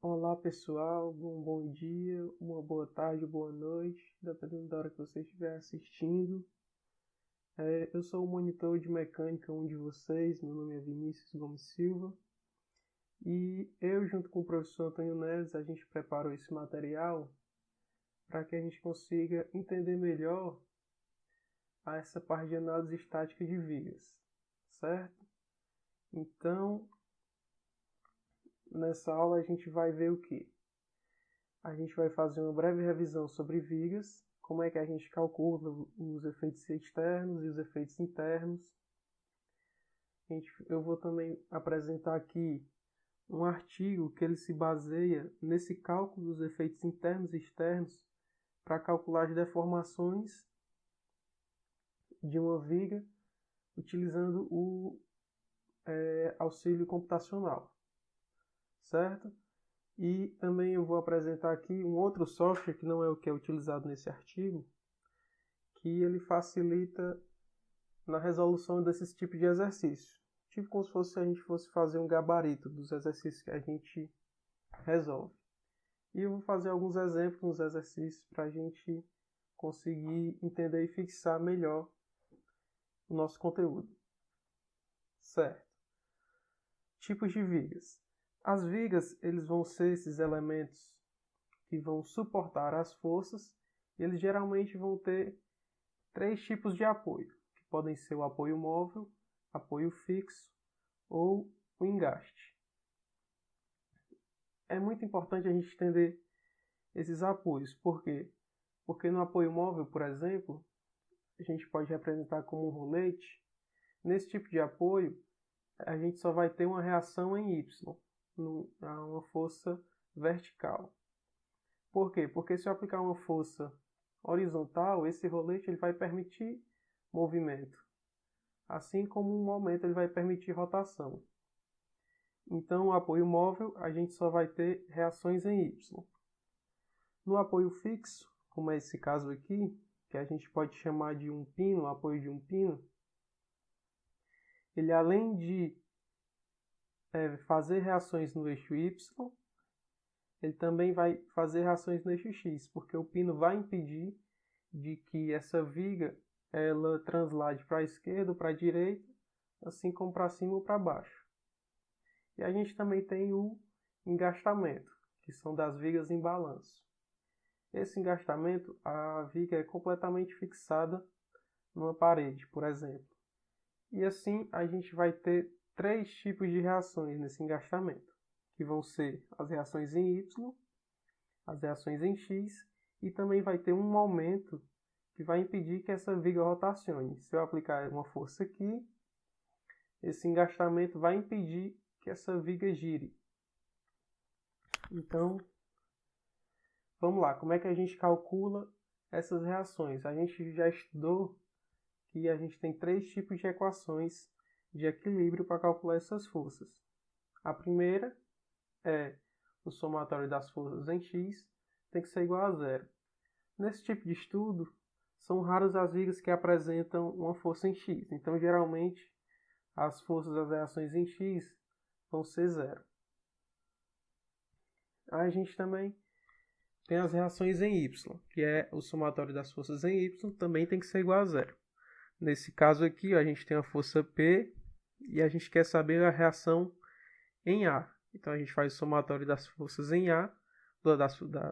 Olá pessoal, bom dia, uma boa tarde, boa noite, dependendo da hora que você estiver assistindo. Eu sou o monitor de mecânica, um de vocês, meu nome é Vinícius Gomes Silva. E eu, junto com o professor Antônio Neves, a gente preparou esse material para que a gente consiga entender melhor essa parte de análise estática de vigas, certo? Então, nessa aula a gente vai ver o quê? A gente vai fazer uma breve revisão sobre vigas, como é que a gente calcula os efeitos externos e os efeitos internos. Eu vou também apresentar aqui um artigo que ele se baseia nesse cálculo dos efeitos internos e externos para calcular as deformações de uma viga utilizando o auxílio computacional, certo? E também eu vou apresentar aqui um outro software que não é o que é utilizado nesse artigo, que ele facilita na resolução desses tipos de exercícios. Tipo como se a gente fosse fazer um gabarito dos exercícios que a gente resolve. E eu vou fazer alguns exemplos nos exercícios para a gente conseguir entender e fixar melhor o nosso conteúdo. Certo. Tipos de vigas. As vigas, eles vão ser esses elementos que vão suportar as forças e eles geralmente vão ter três tipos de apoio, que podem ser o apoio móvel, apoio fixo ou o engaste. É muito importante a gente entender esses apoios. Por quê? Porque no apoio móvel, por exemplo, a gente pode representar como um rolete. Nesse tipo de apoio, a gente só vai ter uma reação em Y, uma força vertical. Por quê? Porque se eu aplicar uma força horizontal, esse rolete ele vai permitir movimento, assim como um momento ele vai permitir rotação. Então, o apoio móvel, a gente só vai ter reações em Y. No apoio fixo, como é esse caso aqui, que a gente pode chamar de um pino, apoio de um pino, ele além de fazer reações no eixo Y, ele também vai fazer reações no eixo X, porque o pino vai impedir de que essa viga ela translade para a esquerda ou para a direita, assim como para cima ou para baixo. E a gente também tem o engastamento, que são das vigas em balanço. Esse engastamento, a viga é completamente fixada numa parede, por exemplo. E assim a gente vai ter três tipos de reações nesse engastamento, que vão ser as reações em Y, as reações em X, e também vai ter um momento que vai impedir que essa viga rotacione. Se eu aplicar uma força aqui, esse engastamento vai impedir que essa viga gire. Então, vamos lá, como é que a gente calcula essas reações? A gente já estudou que a gente tem três tipos de equações de equilíbrio para calcular essas forças. A primeira é o somatório das forças em X tem que ser igual a zero. Nesse tipo de estudo, são raras as vigas que apresentam uma força em X. Então, geralmente, as forças das reações em X vão ser zero. A gente também tem as reações em Y, que é o somatório das forças em Y, também tem que ser igual a zero. Nesse caso aqui, a gente tem a força P e a gente quer saber a reação em A. Então, a gente faz o somatório das forças em A,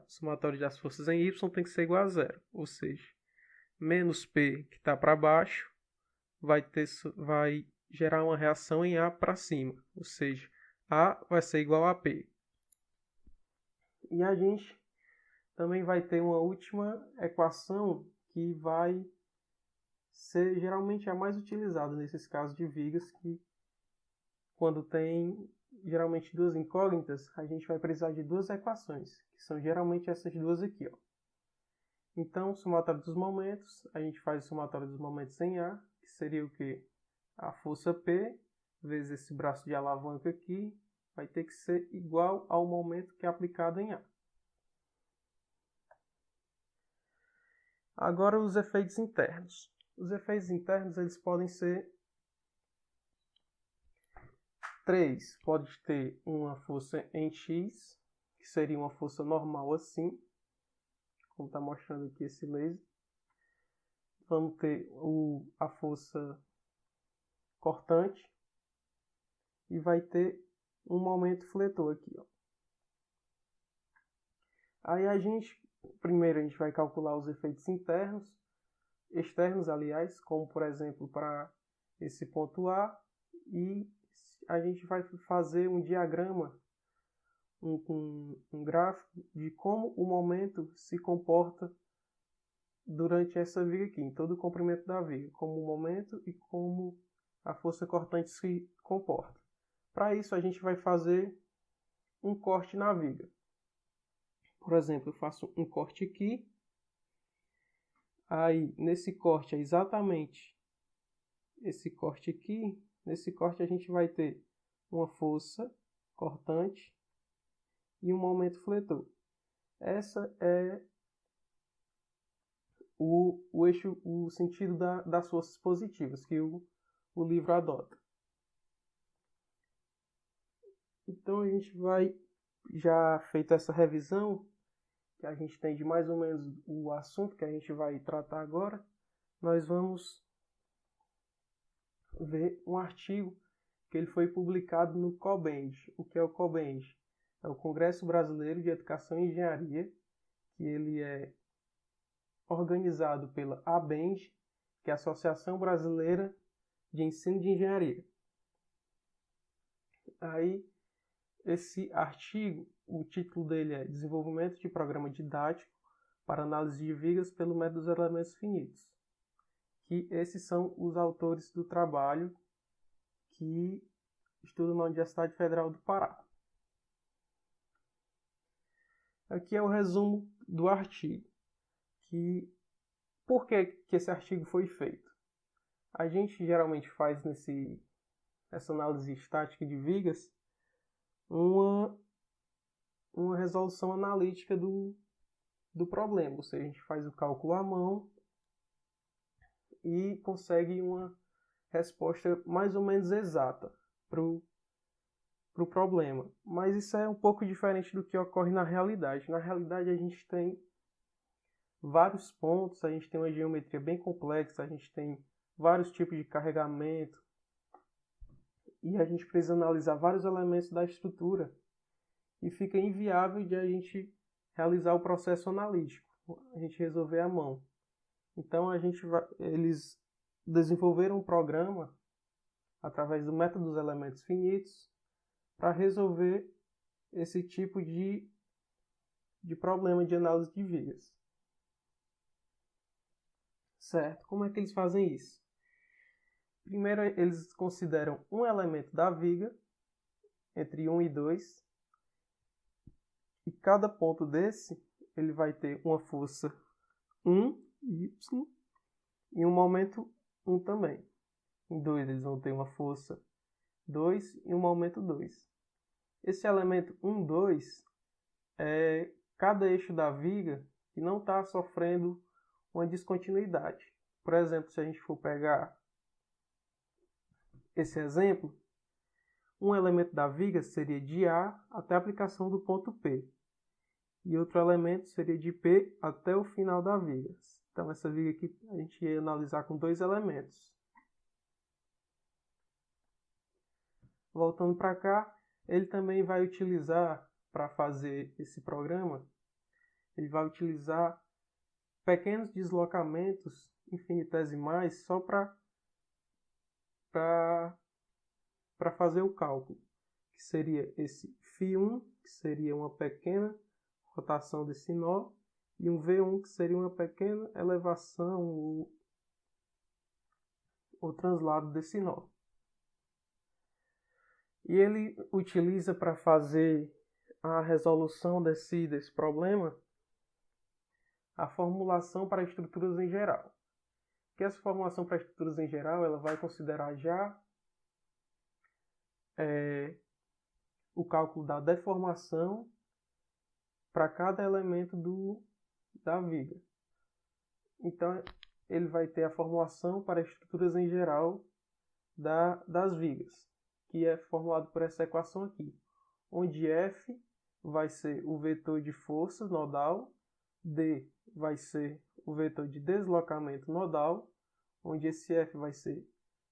somatório das forças em Y tem que ser igual a zero. Ou seja, menos P que está para baixo vai gerar uma reação em A para cima. Ou seja, A vai ser igual a P. E a gente também vai ter uma última equação que vai ser geralmente a mais utilizada nesses casos de vigas, que quando tem geralmente duas incógnitas, a gente vai precisar de duas equações, que são geralmente essas duas aqui. Então, o somatório dos momentos, a gente faz o somatório dos momentos em A, que seria o quê? A força P vezes esse braço de alavanca aqui, vai ter que ser igual ao momento que é aplicado em A. Agora, os efeitos internos. Os efeitos internos eles podem ser três. Pode ter uma força em X, que seria uma força normal assim, como está mostrando aqui esse laser. Vamos ter a força cortante e vai ter um momento fletor aqui, ó. Aí primeiro a gente vai calcular os efeitos externos, aliás, como por exemplo para esse ponto A, e a gente vai fazer um diagrama, um gráfico de como o momento se comporta durante essa viga aqui, em todo o comprimento da viga, como o momento e como a força cortante se comporta. Para isso a gente vai fazer um corte na viga. Por exemplo, eu faço um corte aqui, aí nesse corte é exatamente esse corte aqui, nesse corte a gente vai ter uma força cortante e um momento fletor. Essa é o eixo, o sentido das forças positivas que o livro adota. Então a gente vai, já feita essa revisão, que a gente tem de mais ou menos o assunto que a gente vai tratar agora, nós vamos ver um artigo que ele foi publicado no COBEND. O que é o COBEND? É o Congresso Brasileiro de Educação e Engenharia, que ele é organizado pela ABEND, que é a Associação Brasileira de Ensino de Engenharia. Aí, esse artigo, o título dele é Desenvolvimento de Programa Didático para Análise de Vigas pelo Método dos Elementos Finitos. Que esses são os autores do trabalho que estudam na Universidade Federal do Pará. Aqui é o resumo do artigo. Por que esse artigo foi feito? A gente geralmente faz nessa análise estática de vigas uma resolução analítica do problema. Ou seja, a gente faz o cálculo à mão e consegue uma resposta mais ou menos exata para o problema. Mas isso é um pouco diferente do que ocorre na realidade. Na realidade, a gente tem vários pontos, a gente tem uma geometria bem complexa, a gente tem vários tipos de carregamento e a gente precisa analisar vários elementos da estrutura e fica inviável de a gente realizar o processo analítico, a gente resolver à mão. Então eles desenvolveram um programa através do método dos elementos finitos para resolver esse tipo de problema de análise de vigas. Certo? Como é que eles fazem isso? Primeiro, eles consideram um elemento da viga, entre 1 e 2, e cada ponto desse ele vai ter uma força 1, y, e um momento 1 também. Em 2 eles vão ter uma força 2 e um momento 2. Esse elemento 1, 2 é cada eixo da viga que não está sofrendo uma descontinuidade. Por exemplo, se a gente for pegar esse exemplo, um elemento da viga seria de A até a aplicação do ponto P. E outro elemento seria de P até o final da viga. Então essa viga aqui a gente ia analisar com dois elementos. Voltando para cá, ele também vai utilizar, para fazer esse programa, ele vai utilizar pequenos deslocamentos infinitesimais só para fazer o cálculo, que seria esse φ1, que seria uma pequena rotação desse nó, e um V1, que seria uma pequena elevação ou translado desse nó. E ele utiliza para fazer a resolução desse problema a formulação para estruturas em geral. Que essa formulação para estruturas em geral ela vai considerar já o cálculo da deformação para cada elemento da viga. Então, ele vai ter a formulação para estruturas em geral das vigas, que é formulado por essa equação aqui, onde F vai ser o vetor de força nodal, D vai ser o vetor de deslocamento nodal, onde esse F vai ser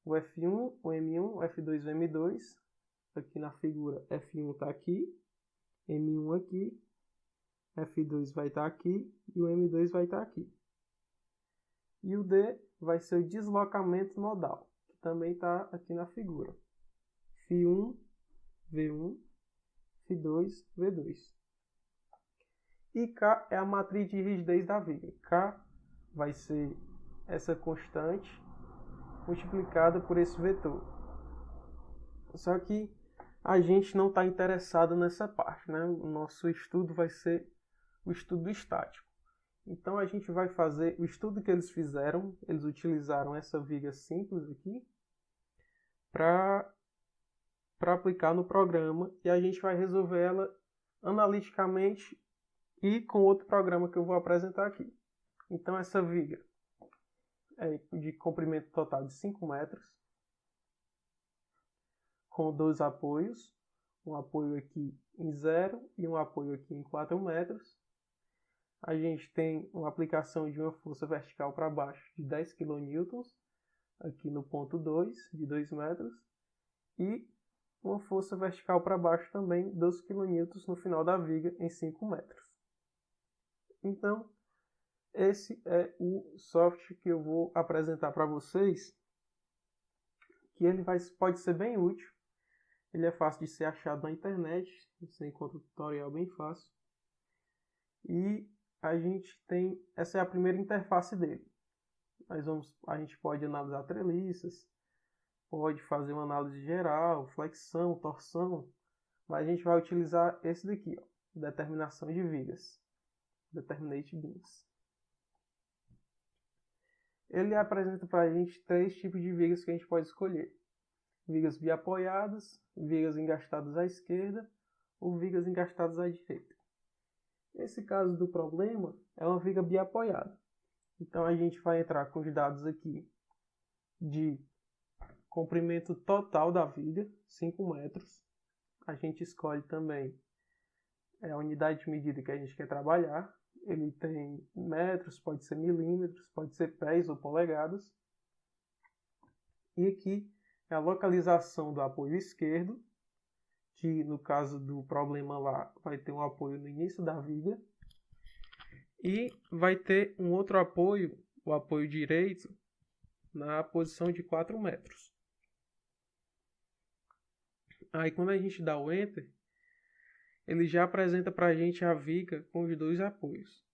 o F1, o M1, o F2 e o M2. Aqui na figura, F1 está aqui, M1 aqui, F2 vai estar aqui e o M2 vai estar aqui. E o D vai ser o deslocamento nodal, que também está aqui na figura. Φ1, V1, Φ2, V2. E K é a matriz de rigidez da viga. K vai ser essa constante multiplicada por esse vetor. Só que a gente não está interessado nessa parte, né? O nosso estudo vai ser o estudo estático. Então a gente vai fazer o estudo que eles fizeram. Eles utilizaram essa viga simples aqui para aplicar no programa, e a gente vai resolver ela analiticamente e com outro programa que eu vou apresentar aqui. Então essa viga é de comprimento total de 5 metros, com 2 apoios, um apoio aqui em 0 e um apoio aqui em 4 metros. A gente tem uma aplicação de uma força vertical para baixo de 10 kN, aqui no ponto 2, de 2 metros, e uma força vertical para baixo também, 12 kN no final da viga, em 5 metros. Então, esse é o software que eu vou apresentar para vocês, que ele pode ser bem útil. Ele é fácil de ser achado na internet, você encontra um tutorial bem fácil. E a gente tem, essa é a primeira interface dele. A gente pode analisar treliças, pode fazer uma análise geral, flexão, torção, mas a gente vai utilizar esse daqui, ó, determinação de vigas, Determinate Beams. Ele apresenta para a gente 3 tipos de vigas que a gente pode escolher: vigas biapoiadas, vigas engastadas à esquerda ou vigas engastadas à direita. Nesse caso do problema, é uma viga biapoiada. Então a gente vai entrar com os dados aqui de comprimento total da viga, 5 metros. A gente escolhe também a unidade de medida que a gente quer trabalhar. Ele tem metros, pode ser milímetros, pode ser pés ou polegadas. E aqui é a localização do apoio esquerdo, que no caso do problema lá vai ter um apoio no início da viga. E vai ter um outro apoio, o apoio direito, na posição de 4 metros. Aí quando a gente dá o Enter, ele já apresenta para a gente a viga com os 2 apoios,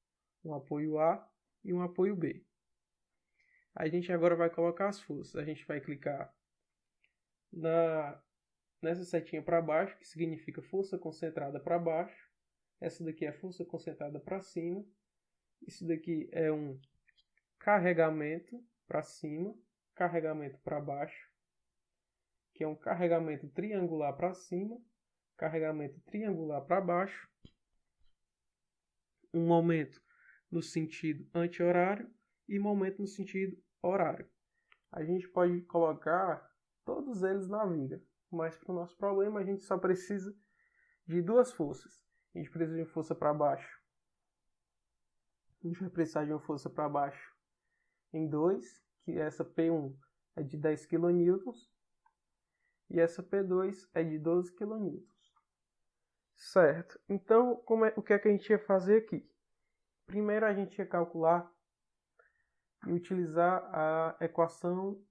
um apoio A e um apoio B. A gente agora vai colocar as forças. A gente vai clicar nessa setinha para baixo, que significa força concentrada para baixo. Essa daqui é força concentrada para cima. Isso daqui é um carregamento para cima, carregamento para baixo, que é um carregamento triangular para cima, carregamento triangular para baixo, um momento no sentido anti-horário e momento no sentido horário. A gente pode colocar todos eles na viga, mas para o nosso problema a gente só precisa de 2 forças. A gente precisa de uma força para baixo. A gente vai precisar de uma força para baixo em 2, que essa P1 é de 10 kN e essa P2 é de 12 kN. Certo. Então, o que é que a gente ia fazer aqui? Primeiro a gente ia calcular e utilizar a equação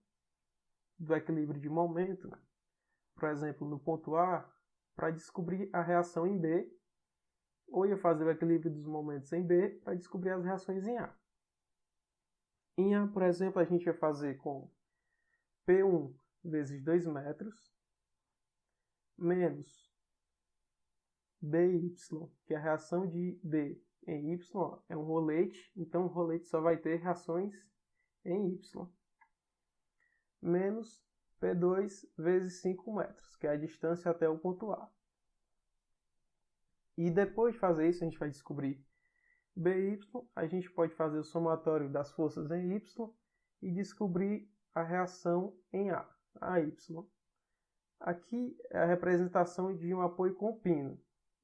do equilíbrio de momento, por exemplo, no ponto A, para descobrir a reação em B, ou ia fazer o equilíbrio dos momentos em B para descobrir as reações em A. Em A, por exemplo, a gente ia fazer com P1 vezes 2 metros, menos BY, que é a reação de B em Y, é um rolete, então o rolete só vai ter reações em Y, menos P2 vezes 5 metros, que é a distância até o ponto A. E depois de fazer isso, a gente vai descobrir BY, a gente pode fazer o somatório das forças em Y e descobrir a reação em A, AY. Aqui é a representação de um apoio com pino.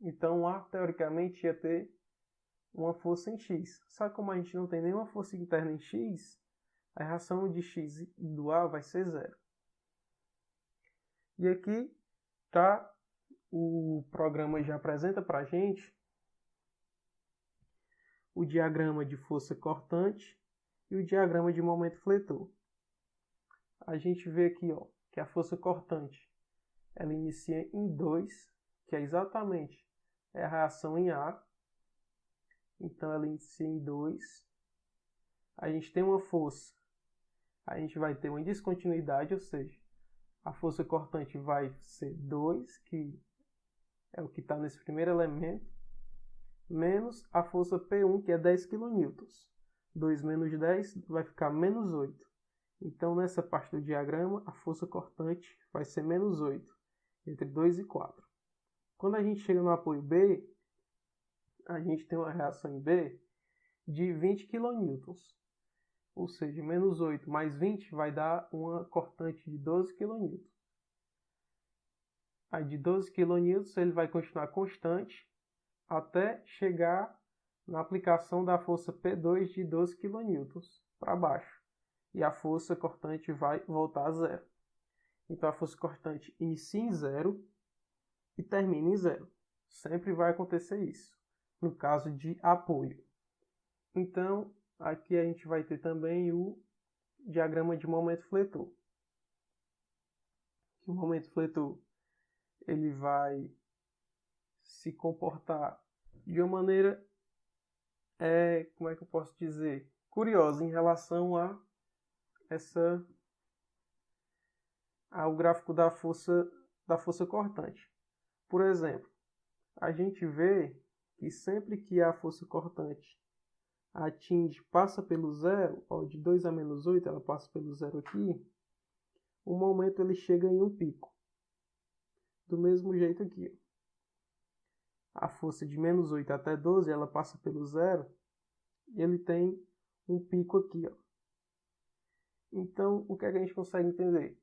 Então, Então, A, teoricamente, ia ter uma força em X. Só que como a gente não tem nenhuma força interna em X, a reação de X do A vai ser zero. E aqui tá, o programa já apresenta para a gente o diagrama de força cortante e o diagrama de momento fletor. A gente vê aqui, ó, que a força cortante ela inicia em 2, que é exatamente a reação em A. Então ela inicia em 2. A gente tem uma força, a gente vai ter uma descontinuidade, ou seja, a força cortante vai ser 2, que é o que está nesse primeiro elemento, menos a força P1, que é 10 kN. 2 menos 10 vai ficar menos 8. Então, nessa parte do diagrama, a força cortante vai ser menos 8, entre 2 e 4. Quando a gente chega no apoio B, a gente tem uma reação em B de 20 kN. Ou seja, menos 8 mais 20 vai dar uma cortante de 12 kN. Aí de 12 kN ele vai continuar constante até chegar na aplicação da força P2 de 12 kN para baixo. E a força cortante vai voltar a zero. Então a força cortante inicia em zero e termina em zero. Sempre vai acontecer isso, no caso de apoio. Então, aqui a gente vai ter também o diagrama de momento fletor. O momento fletor ele vai se comportar de uma maneira, como é que eu posso dizer, curiosa em relação ao gráfico da força cortante. Por exemplo, a gente vê que sempre que a força cortante passa pelo zero, ó, de 2 a menos 8, ela passa pelo zero aqui, o momento ele chega em um pico. Do mesmo jeito aqui. A força de menos 8 até 12, ela passa pelo zero e ele tem um pico aqui, ó. Então, o que é que a gente consegue entender?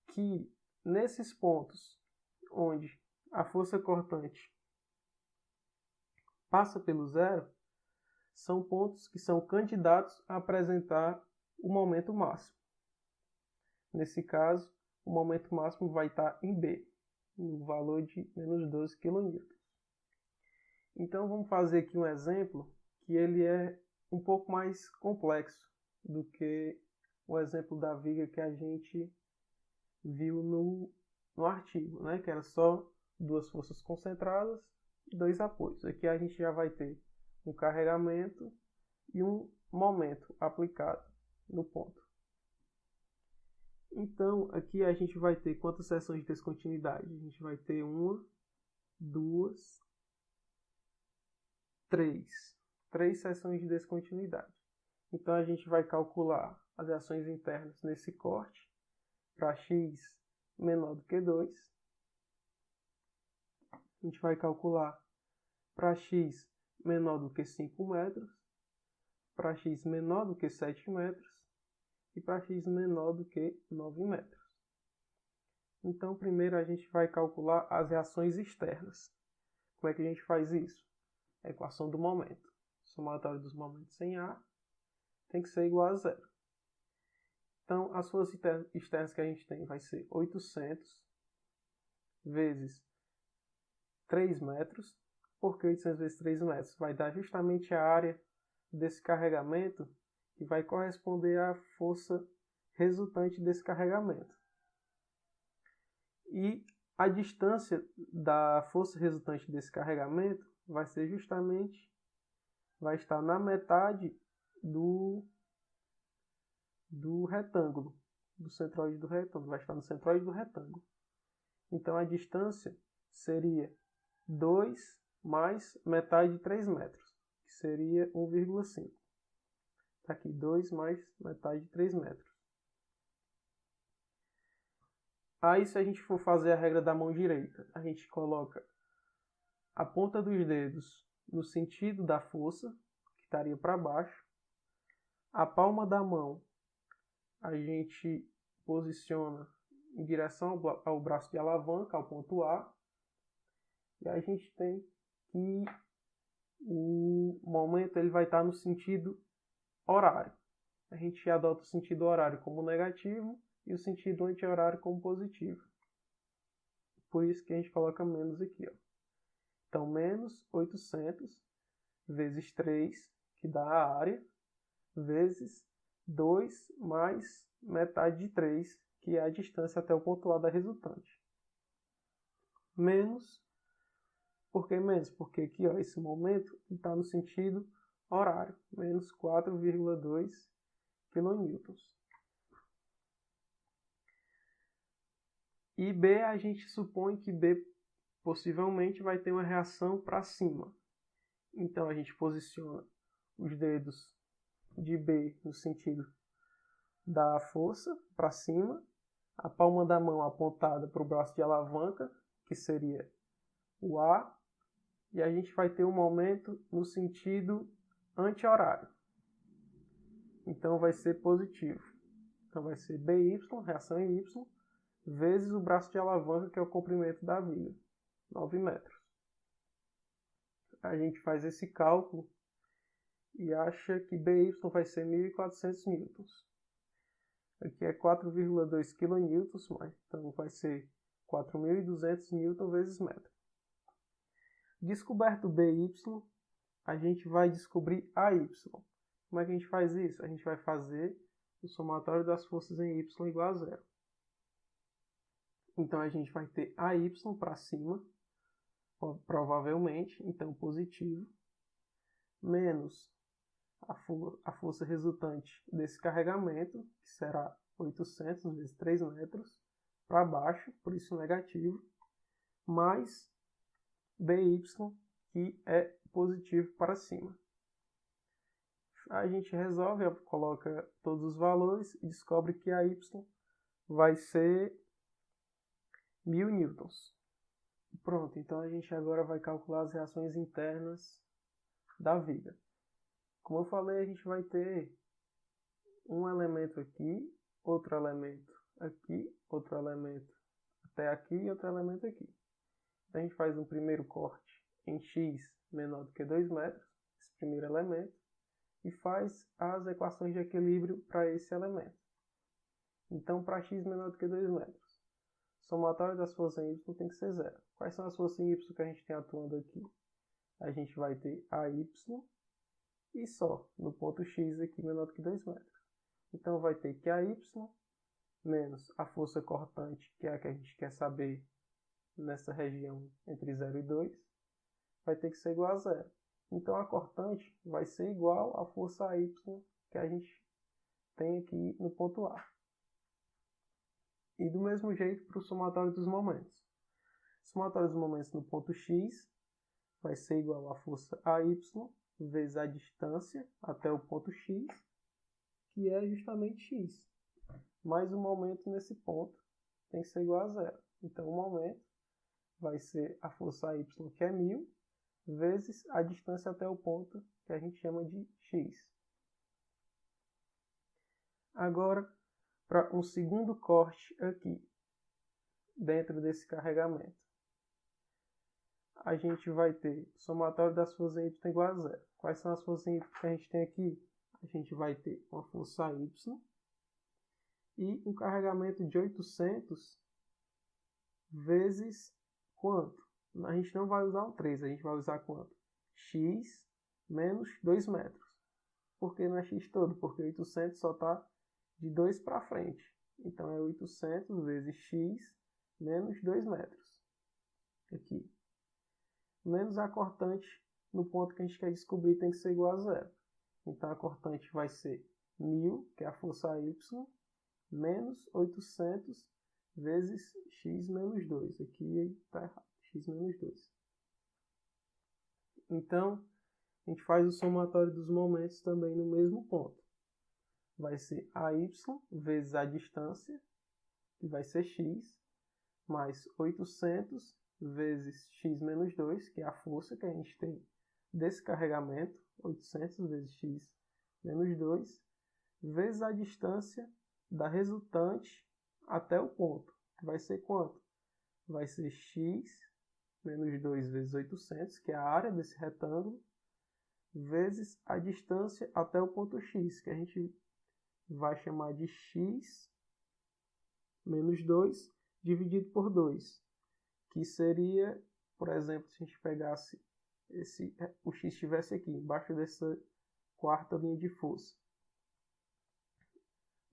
Que nesses pontos onde a força cortante passa pelo zero, são pontos que são candidatos a apresentar o momento máximo. Nesse caso, o momento máximo vai estar em B, no valor de menos 12 kN. Então vamos fazer aqui um exemplo que ele é um pouco mais complexo do que o exemplo da viga que a gente viu no artigo, né? Que era só duas forças concentradas e dois apoios. Aqui a gente já vai ter um carregamento e um momento aplicado no ponto. Então, aqui a gente vai ter quantas seções de descontinuidade? A gente vai ter 1, 2, 3. 3 seções de descontinuidade. Então, a gente vai calcular as reações internas nesse corte para x menor do que 2. A gente vai calcular para x menor do que 5 metros, para x menor do que 7 metros e para x menor do que 9 metros. Então, primeiro a gente vai calcular as reações externas. Como é que a gente faz isso? A equação do momento. Somatório dos momentos em A tem que ser igual a zero. Então, as forças externas que a gente tem vai ser 800 vezes 3 metros, porque 800 vezes 3 metros vai dar justamente a área desse carregamento que vai corresponder à força resultante desse carregamento. E a distância da força resultante desse carregamento vai ser justamente, vai estar na metade do retângulo, do centroide do retângulo, vai estar no centroide do retângulo. Então a distância seria 2 mais metade de 3 metros, que seria 1,5. Está aqui 2 mais metade de 3 metros. Aí, se a gente for fazer a regra da mão direita, a gente coloca a ponta dos dedos no sentido da força, que estaria para baixo. A palma da mão a gente posiciona em direção ao braço de alavanca, ao ponto A. E a gente tem que o momento ele vai estar no sentido horário. A gente adota o sentido horário como negativo e o sentido anti-horário como positivo. Por isso que a gente coloca menos aqui. Ó. Então, menos 800 vezes 3, que dá a área, vezes 2 mais metade de 3, que é a distância até o ponto A da resultante. Menos, por que menos? Porque aqui, ó, esse momento está no sentido horário, menos 4,2 kN. E B, a gente supõe que B possivelmente vai ter uma reação para cima. Então a gente posiciona os dedos de B no sentido da força para cima, a palma da mão apontada para o braço de alavanca, que seria o A, e a gente vai ter um momento no sentido anti-horário. Então vai ser positivo. Então vai ser BY, reação em Y, vezes o braço de alavanca, que é o comprimento da viga, 9 metros. A gente faz esse cálculo e acha que BY vai ser 1.400 newtons. Aqui é 4,2 kN, então vai ser 4.200 newton vezes metro. Descoberto BY, a gente vai descobrir AY. Como é que a gente faz isso? A gente vai fazer o somatório das forças em Y igual a zero. Então a gente vai ter AY para cima, provavelmente, então positivo, menos a força resultante desse carregamento, que será 800 vezes 3 metros, para baixo, por isso negativo, mais BY, que é positivo para cima. A gente resolve, coloca todos os valores e descobre que a Y vai ser 1.000 newtons. Pronto, então a gente agora vai calcular as reações internas da viga. Como eu falei, a gente vai ter um elemento aqui, outro elemento aqui, outro elemento até aqui e outro elemento aqui. Então a gente faz um primeiro corte em x menor do que 2 metros, esse primeiro elemento, e faz as equações de equilíbrio para esse elemento. Então, para x menor do que 2 metros, somatório das forças em y tem que ser zero. Quais são as forças em y que a gente tem atuando aqui? A gente vai ter AY e só, no ponto x aqui menor do que 2 metros. Então vai ter que AY menos a força cortante, que é a que a gente quer saber nessa região entre 0 e 2, vai ter que ser igual a zero. Então a cortante vai ser igual à força AY que a gente tem aqui no ponto A. E do mesmo jeito para o somatório dos momentos. O somatório dos momentos no ponto X vai ser igual à força AY vezes a distância até o ponto X, que é justamente X. Mais o momento nesse ponto tem que ser igual a zero. Então o momento vai ser a força AY, que é 1.000, vezes a distância até o ponto, que a gente chama de X. Agora, para um segundo corte aqui, dentro desse carregamento, a gente vai ter somatório das forças em y igual a zero. Quais são as forças em y que a gente tem aqui? A gente vai ter uma força y e um carregamento de 800 vezes quanto? A gente não vai usar um 3, a gente vai usar quanto? X menos 2 metros. Por que não é x todo? Porque 800 só está de 2 para frente. Então é 800 vezes x menos 2 metros. Aqui. Menos a cortante no ponto que a gente quer descobrir tem que ser igual a zero. Então a cortante vai ser 1.000, que é a força y, menos 800 vezes x menos 2. Aqui está errado, x menos 2. Então, a gente faz o somatório dos momentos também no mesmo ponto. Vai ser AY vezes a distância, que vai ser x, mais 800 vezes x menos 2, que é a força que a gente tem desse carregamento, 800 vezes x menos 2, vezes a distância da resultante até o ponto, que vai ser quanto? Vai ser x menos 2 vezes 800, que é a área desse retângulo, vezes a distância até o ponto X, que a gente vai chamar de X menos 2 dividido por 2, que seria, por exemplo, se a gente pegasse o X estivesse aqui, embaixo dessa quarta linha de força.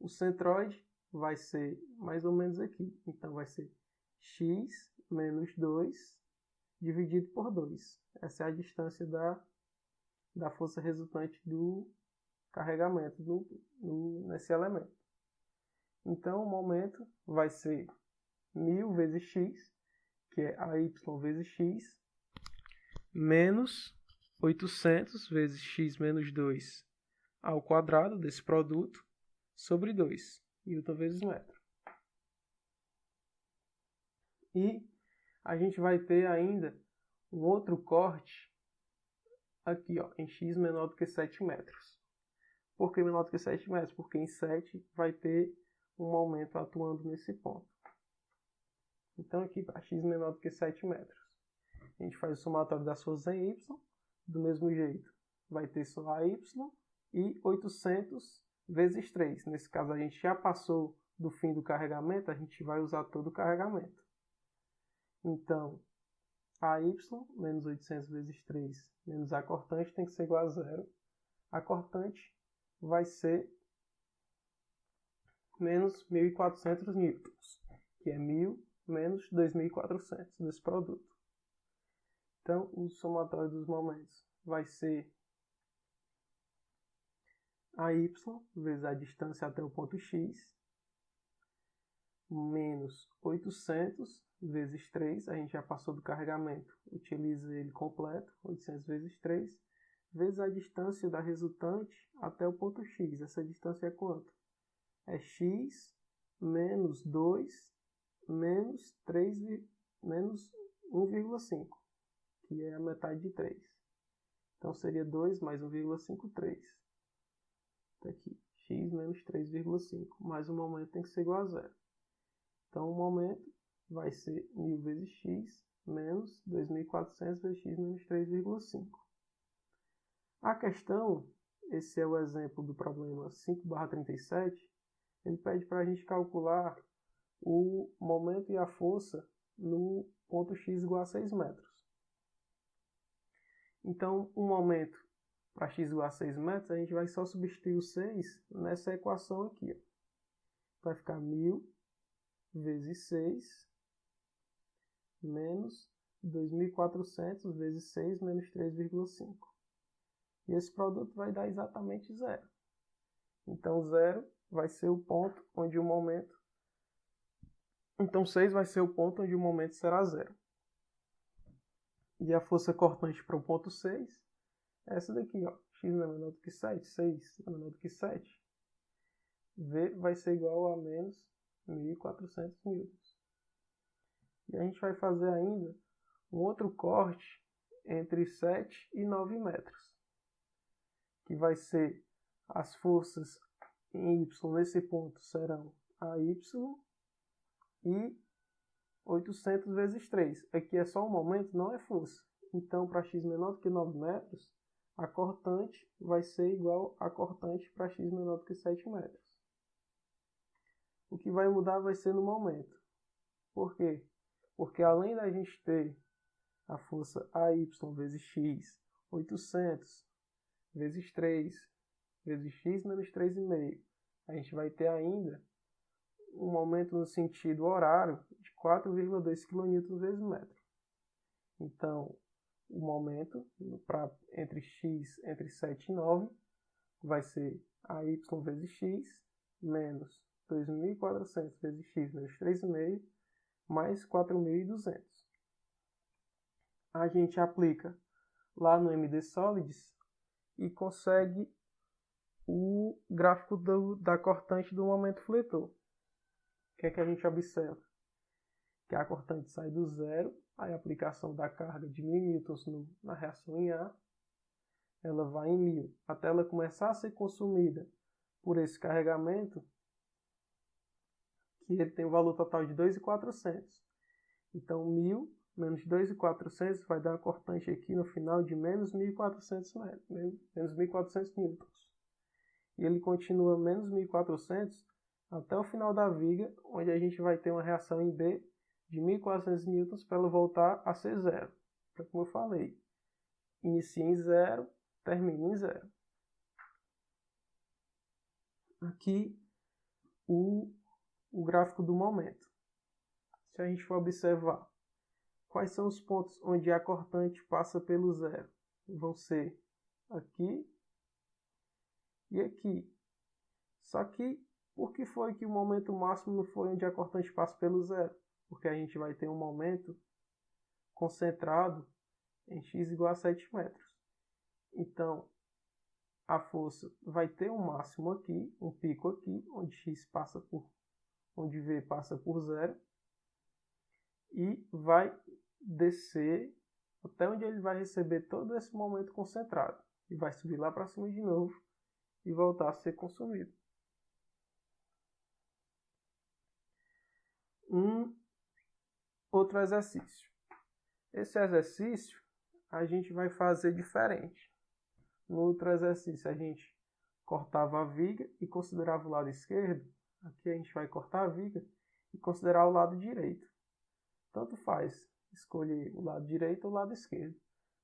O centroide vai ser mais ou menos aqui, então vai ser X menos 2 dividido por 2. Essa é a distância da força resultante do carregamento nesse elemento. Então, o momento vai ser 1000 vezes x, que é AY vezes x, menos 800 vezes x menos 2 ao quadrado desse produto, sobre 2, Newton vezes metro. E a gente vai ter ainda um outro corte aqui, ó, em x menor do que 7 metros. Por que menor do que 7 metros? Porque em 7 vai ter um momento atuando nesse ponto. Então aqui, para x menor do que 7 metros, a gente faz o somatório das forças em y, do mesmo jeito. Vai ter só a y e 800 vezes 3. Nesse caso, a gente já passou do fim do carregamento, a gente vai usar todo o carregamento. Então, AY menos 800 vezes 3 menos a cortante tem que ser igual a zero. A cortante vai ser menos 1.400 newtons, que é 1.000 menos 2.400 desse produto. Então, o somatório dos momentos vai ser AY vezes a distância até o ponto X, menos 800 vezes 3, a gente já passou do carregamento, utiliza ele completo, 800 vezes 3, vezes a distância da resultante até o ponto X. Essa distância é quanto? É X menos 2 menos 1,5, que é a metade de 3. Então seria 2 mais 1,5, 3. Tá aqui, x menos 3,5, mas o momento tem que ser igual a zero. Então o momento vai ser 1000 vezes x menos 2.400 vezes x menos 3,5. A questão, esse é o exemplo do problema 5/37, ele pede para a gente calcular o momento e a força no ponto X igual a 6 metros. Então, o momento para X igual a 6 metros, a gente vai só substituir o 6 nessa equação aqui. Ó. Vai ficar 1000 vezes 6 menos 2.400 vezes 6 menos 3,5. E esse produto vai dar exatamente zero. Então, zero vai ser o ponto onde o momento... Então, 6 vai ser o ponto onde o momento será zero. E a força cortante para o ponto 6 é essa daqui, ó. X não é menor do que 7, 6 é menor do que 7. V vai ser igual a menos 1.400 newtons. E a gente vai fazer ainda um outro corte entre 7 e 9 metros, que vai ser as forças em Y nesse ponto serão AY e 800 vezes 3. Aqui é só um momento, não é força. Então, para x menor do que 9 metros, a cortante vai ser igual a cortante para x menor do que 7 metros. O que vai mudar vai ser no momento. Por quê? Porque além da gente ter a força AY vezes x, 800 vezes 3 vezes x menos 3,5, a gente vai ter ainda um momento no sentido horário de 4,2 kN vezes metro. Então, o momento entre x entre 7 e 9 vai ser AY vezes x menos 2.400 vezes x menos 3,5 mais 4.200. A gente aplica lá no MD Solids e consegue o gráfico da cortante do momento fletor. O que é que a gente observa? Que a cortante sai do zero, aí a aplicação da carga de 1.000 newtons na reação em A, ela vai em 1.000, até ela começar a ser consumida por esse carregamento, que ele tem um valor total de 2.400. Então, 1.000 menos 2.400 vai dar uma cortante aqui no final de menos 1.400 metros, menos 1.400 newtons. E ele continua menos 1.400 até o final da viga, onde a gente vai ter uma reação em B de 1.400 newtons para ela voltar a ser zero. Então, como eu falei, inicia em zero, termina em zero. Aqui o gráfico do momento. Se a gente for observar, quais são os pontos onde a cortante passa pelo zero? Vão ser aqui e aqui. Só que, por que foi que o momento máximo não foi onde a cortante passa pelo zero? Porque a gente vai ter um momento concentrado em x igual a 7 metros. Então, a força vai ter um máximo aqui, um pico aqui, onde x passa por, onde v passa por zero, e vai descer até onde ele vai receber todo esse momento concentrado. E vai subir lá para cima de novo e voltar a ser consumido. Outro exercício. Esse exercício a gente vai fazer diferente. No outro exercício a gente cortava a viga e considerava o lado esquerdo. Aqui a gente vai cortar a viga e considerar o lado direito. Tanto faz escolher o lado direito ou o lado esquerdo.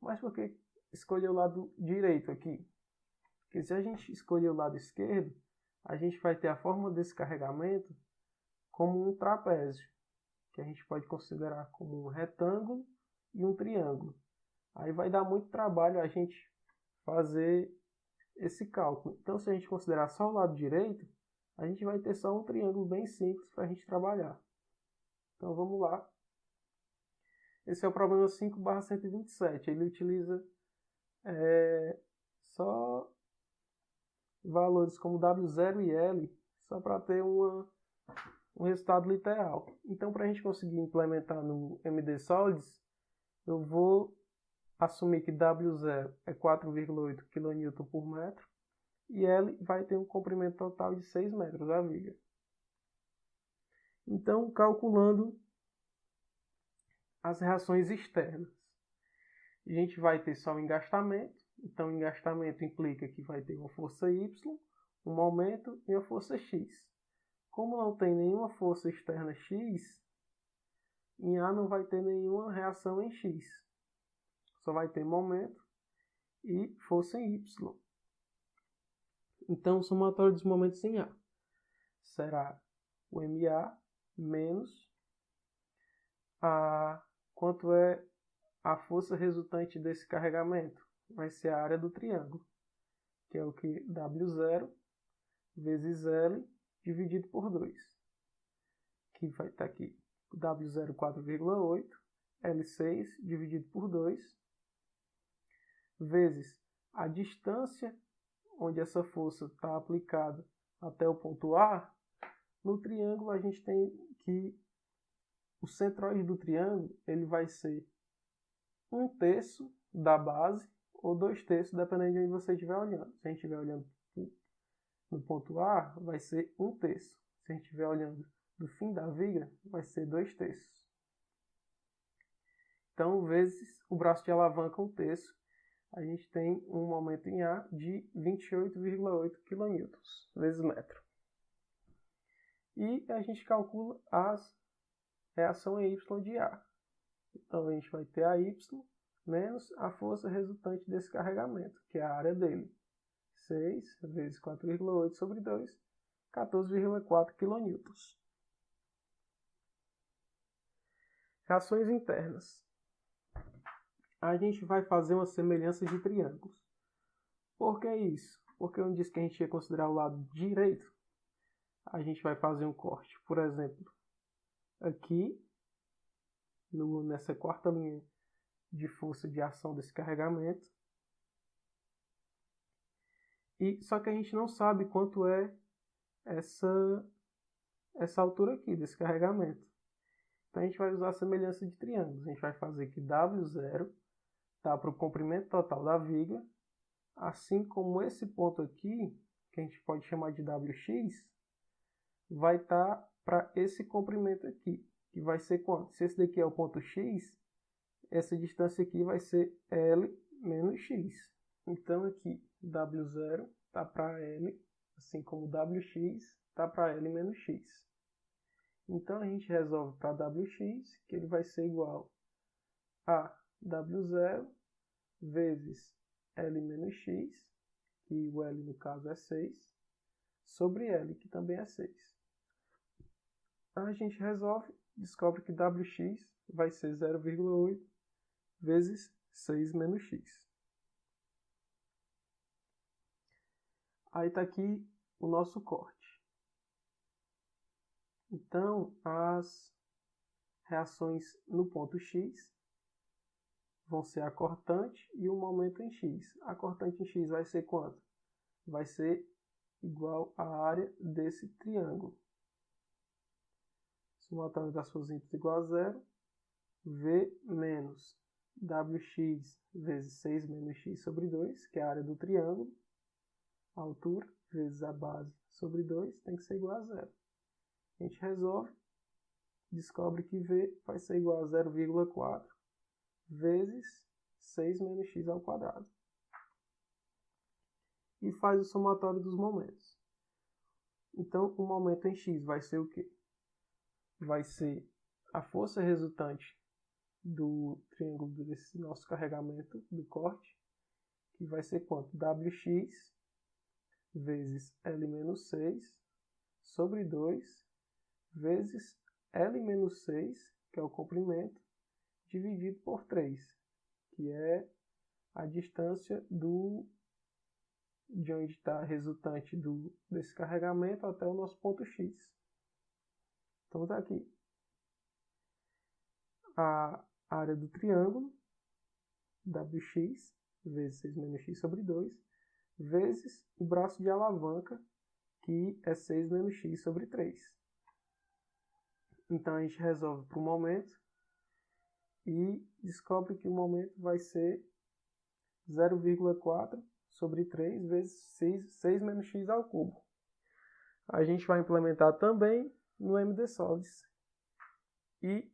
Mas por que escolher o lado direito aqui? Porque se a gente escolher o lado esquerdo, a gente vai ter a forma desse carregamento como um trapézio, que a gente pode considerar como um retângulo e um triângulo. Aí vai dar muito trabalho a gente fazer esse cálculo. Então, se a gente considerar só o lado direito, a gente vai ter só um triângulo bem simples para a gente trabalhar. Então, vamos lá. Esse é o problema 5/127. Ele utiliza só valores como W0 e L, só para ter um resultado literal. Então, para a gente conseguir implementar no MD Solids, eu vou assumir que W0 é 4,8 kN por metro e L vai ter um comprimento total de 6 metros a viga. Então, calculando as reações externas, a gente vai ter só o engastamento. Então, o engastamento implica que vai ter uma força Y, um momento e uma força X. Como não tem nenhuma força externa X, em A não vai ter nenhuma reação em X. Só vai ter momento e força em Y. Então, o somatório dos momentos em A será o MA menos quanto é a força resultante desse carregamento. Vai ser a área do triângulo, que é o que W0 vezes L dividido por 2. Que vai estar aqui W0 4,8, L6 dividido por 2, vezes a distância onde essa força está aplicada até o ponto A. No triângulo a gente tem que o centroide do triângulo ele vai ser 1/3 da base ou 2/3, dependendo de onde você estiver olhando. Se a gente estiver olhando no ponto A, vai ser 1/3. Se a gente estiver olhando do fim da viga, vai ser 2/3. Então, vezes o braço de alavanca 1/3, a gente tem um momento em A de 28,8 kN vezes metro. E a gente calcula as reações em Y de A. Então, a gente vai ter a Y menos a força resultante desse carregamento, que é a área dele. 6 vezes 4,8 sobre 2, 14,4 kN. Reações internas. A gente vai fazer uma semelhança de triângulos. Por que isso? Porque eu disse que a gente ia considerar o lado direito. A gente vai fazer um corte, por exemplo, aqui, nessa quarta linha de força de ação desse carregamento. Só que a gente não sabe quanto é essa altura aqui desse carregamento. Então a gente vai usar a semelhança de triângulos. A gente vai fazer que W0 está para o comprimento total da viga, assim como esse ponto aqui, que a gente pode chamar de WX, vai estar para esse comprimento aqui, que vai ser quanto? Se esse daqui é o ponto X, essa distância aqui vai ser L menos X. Então aqui W0 está para L, assim como WX está para L menos X. Então a gente resolve para WX, que ele vai ser igual a W0 vezes L menos X, que o L no caso é 6, sobre L, que também é 6. A gente resolve, descobre que WX vai ser 0,8 vezes 6 menos X. Aí está aqui o nosso corte. Então, as reações no ponto X vão ser a cortante e o momento em X. A cortante em X vai ser quanto? Vai ser igual à área desse triângulo. Somatório das suas íntegras igual a zero. V menos WX vezes 6 menos X sobre 2, que é a área do triângulo. A altura vezes a base sobre 2 tem que ser igual a zero. A gente resolve, descobre que V vai ser igual a 0,4 vezes 6 menos x ao quadrado. E faz o somatório dos momentos. Então, o momento em x vai ser o quê? Vai ser a força resultante do triângulo desse nosso carregamento, do corte, que vai ser quanto? Wx vezes L menos 6 sobre 2 vezes L menos 6, que é o comprimento, dividido por 3, que é a distância de onde está a resultante desse carregamento até o nosso ponto X. Então está aqui a área do triângulo, Wx, vezes 6 menos x sobre 2, vezes o braço de alavanca, que é 6 menos x sobre 3. Então a gente resolve para o momento e descobre que o momento vai ser 0,4 sobre 3 vezes 6 menos x ao cubo. A gente vai implementar também no MDSOLIDS. E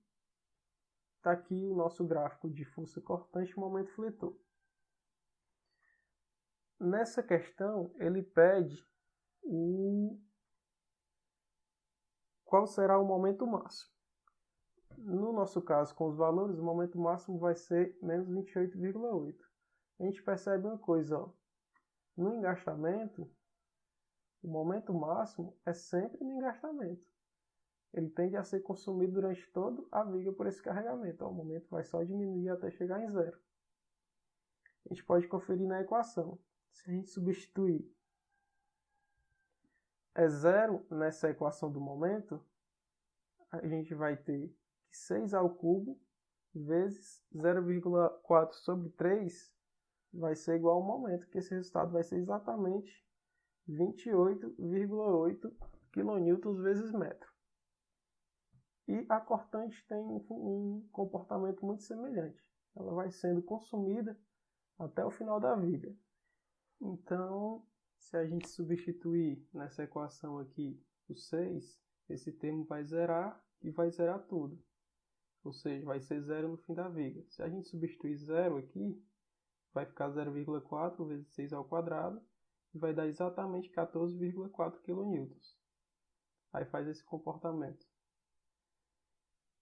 está aqui o nosso gráfico de força cortante e momento fletor. Nessa questão, ele pede qual será o momento máximo. No nosso caso, com os valores, o momento máximo vai ser menos 28,8. A gente percebe uma coisa, ó. No engastamento, o momento máximo é sempre no engastamento. Ele tende a ser consumido durante toda a viga por esse carregamento. Ó, o momento vai só diminuir até chegar em zero. A gente pode conferir na equação. Se a gente substituir zero nessa equação do momento, a gente vai ter que 6 ao cubo vezes 0,4 sobre 3 vai ser igual ao momento, que esse resultado vai ser exatamente 28,8 kN vezes metro. E a cortante tem um comportamento muito semelhante. Ela vai sendo consumida até o final da viga. Então, se a gente substituir nessa equação aqui o 6, esse termo vai zerar e vai zerar tudo. Ou seja, vai ser zero no fim da viga. Se a gente substituir zero aqui, vai ficar 0,4 vezes 6 ao quadrado e vai dar exatamente 14,4 kN. Aí faz esse comportamento.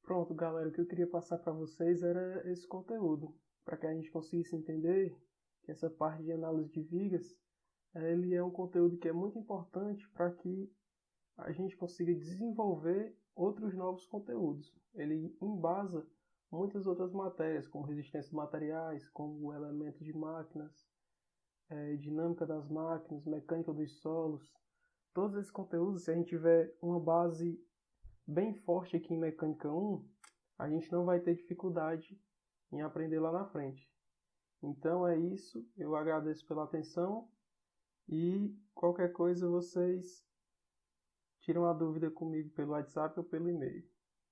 Pronto, galera, o que eu queria passar para vocês era esse conteúdo, para que a gente conseguisse entender que essa parte de análise de vigas, ele é um conteúdo que é muito importante para que a gente consiga desenvolver outros novos conteúdos. Ele embasa muitas outras matérias, como resistência de materiais, como elementos de máquinas, dinâmica das máquinas, mecânica dos solos. Todos esses conteúdos, se a gente tiver uma base bem forte aqui em Mecânica 1, a gente não vai ter dificuldade em aprender lá na frente. Então é isso, eu agradeço pela atenção e qualquer coisa vocês tiram a dúvida comigo pelo WhatsApp ou pelo e-mail.